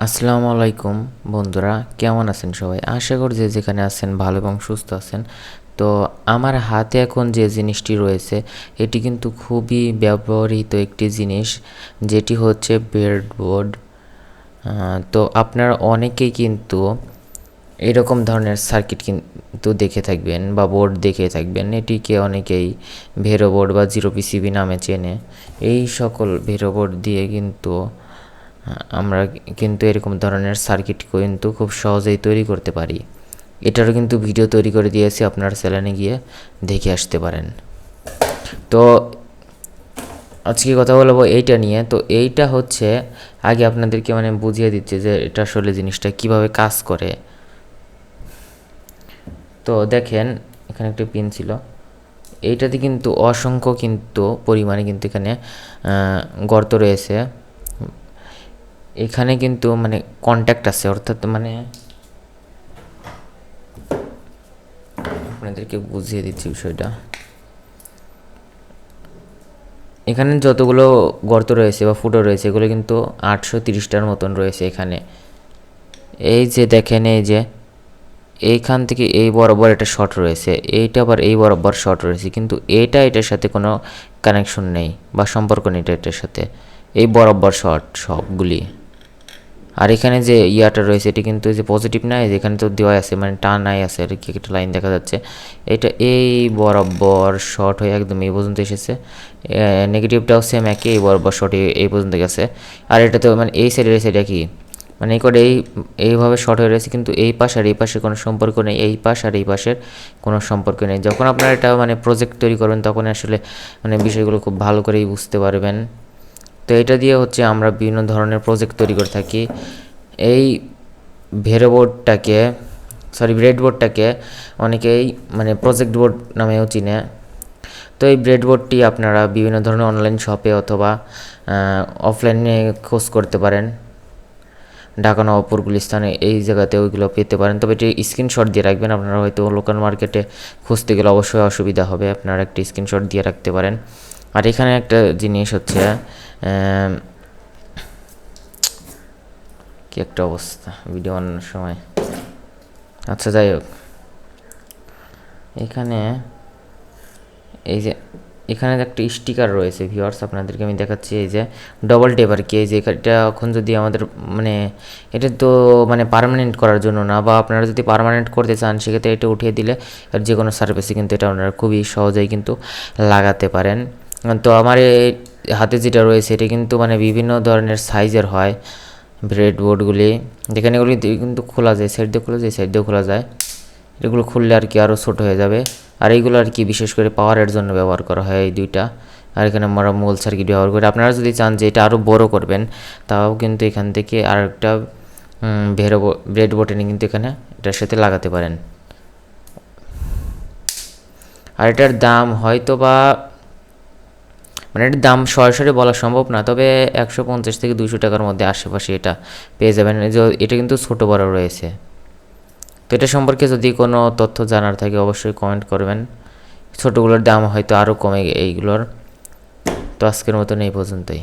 আসসালামু আলাইকুম বন্ধুরা, কেমন আছেন সবাই? আশা করি যে যেখানে আছেন ভালো এবং সুস্থ আছেন। তো আমার হাতে এখন যে জিনিসটি রয়েছে এটি কিন্তু খুবই ব্যবহৃত একটি জিনিস, যেটি হচ্ছে ব্রেডবোর্ড। তো আপনারা অনেকেই কিন্তু এরকম ধরনের সার্কিট কিন্তু দেখে থাকবেন বা বোর্ড দেখে থাকবেন। এটিকে অনেকেই ভেরো বোর্ড বা জিরো পিসিবি নামে চেনে। এই সকল ভেরো বোর্ড দিয়ে কিন্তু আমরা কিন্তু এরকম ধরনের সার্কিট কিন্তু খুব সহজেই তৈরি করতে পারি। এটারও কিন্তু ভিডিও তৈরি করে দিয়েছি, আপনার চ্যানেলে গিয়ে দেখে আসতে পারেন। তো আজকে কথা বলবো এইটা নিয়ে। তো এইটা হচ্ছে আগে আপনাদেরকে বুঝিয়ে দিচ্ছে যে এটা আসলে জিনিসটা কিভাবে কাজ করে। তো দেখেন, এখানে একটা পিন ছিল, এইটাতে কিন্তু অসংখ্য পরিমাণে কিন্তু এখানে গর্ত রয়েছে। এখানে কিন্তু কন্ট্যাক্ট আছে, অর্থাৎ আপনাদেরকে বুঝিয়ে দিচ্ছি বিষয়টা। এখানে যতগুলো গর্ত রয়েছে বা ফুটো রয়েছে এগুলো কিন্তু 830টার মতন রয়েছে এখানে। এই যে দেখেন, এই যে এইখান থেকে এই বরাবর একটা শর্ট রয়েছে, এইটা আবার এই বরাবর শর্ট রয়েছে, কিন্তু এটার সাথে কোনো কানেকশন নেই বা সম্পর্ক নেই এটার সাথে। এই বরাবর শর্ট সবগুলি। আর এখানে যে ইয়াটা রয়েছে এটি কিন্তু যে পজিটিভ নাই, যেখানে তো দেওয়া আছে টান নাই আছে আর কি, একটা লাইন দেখা যাচ্ছে। এটা এই বরাবর শর্ট হয়ে একদম এই পর্যন্ত এসেছে। নেগেটিভটাও সেম একই, এই বরাবর শর্ট এই পর্যন্ত গেছে। আর এটা তো এই সাইডে কি এই করে এইভাবে শর্ট হয়ে রয়েছে, কিন্তু এই পাশ আর এই পাশের কোনো সম্পর্ক নেই, এই পাশ আর এই পাশের কোনো সম্পর্ক নেই। যখন আপনারা এটা প্রজেক্ট তৈরি করবেন তখন আসলে বিষয়গুলো খুব ভালো করেই বুঝতে পারবেন। তো এটা দিয়ে হচ্ছে আমরা বিভিন্ন ধরনের প্রজেক্ট তৈরি করে থাকি। এই ব্রেডবোর্ডটাকে অনেকেই প্রজেক্ট বোর্ড নামেও চিনে। তো এই ব্রেডবোর্ডটি আপনারা বিভিন্ন ধরনের অনলাইন শপে অথবা অফলাইনে খোঁজ করতে পারেন। ঢাকা নবাবপুর গুলিস্তানে এই জায়গাতে ওইগুলো পেতে পারেন। তবে এটি স্ক্রিনশট দিয়ে রাখবেন, আপনারা হয়তো লোকাল মার্কেটে খুঁজতে গেলে অবশ্যই অসুবিধা হবে, আপনারা একটা স্ক্রিনশট দিয়ে রাখতে পারেন। আর এখানে একটা জিনিস হচ্ছে, কি একটা অবস্থা ভিডিও বানানোর সময়। আচ্ছা, যাই হোক, এখানে একটা স্টিকার রয়েছে ভিউয়ার্স, আপনাদেরকে আমি দেখাচ্ছি। এই যে ডবল টেপ আর কি, এই যে এটা এখন যদি আমাদের এটা তো পার্মানেন্ট করার জন্য না, বা আপনারা যদি পার্মানেন্ট করতে চান সেক্ষেত্রে এটা উঠিয়ে দিলে আর যে কোনো সার্ভিসে কিন্তু এটা আপনারা খুবই সহজেই কিন্তু লাগাতে পারেন। তো আমার এই হাতে যেটা রয়েছে এটা কিন্তু বিভিন্ন ধরনের সাইজের হয় ব্রেডবোর্ডগুলি। যেখানে এগুলি কিন্তু খোলা যায়, সাইড দিয়ে খোলা যায়, সাইড দিয়ে খোলা যায়। এগুলো খুললে আর কি আরও ছোটো হয়ে যাবে। আর এইগুলো আর কি বিশেষ করে পাওয়ারের জন্য ব্যবহার করা হয় এই দুইটা। আর এখানে আমরা মূল সার্কিট ব্যবহার করি। আপনারা যদি চান যে এটা আরও বড় করবেন তাও কিন্তু এখান থেকে আর একটা ব্রেডবোর্ড এনে কিন্তু এখানে এটার সাথে লাগাতে পারেন। আর এটার দাম হয়তো বা এটার দাম সরাসরি বলা সম্ভব না, তবে 150 থেকে 200 টাকার মধ্যে আশেপাশে এটা পেয়ে যাবেন। এটা কিন্তু ছোটো বড় রয়েছে। তো এটা সম্পর্কে যদি কোনো তথ্য জানার থাকে অবশ্যই কমেন্ট করবেন। ছোটোগুলোর দাম হয়তো আরও কমে এইগুলোর। তো আজকের মতন এই পর্যন্তই।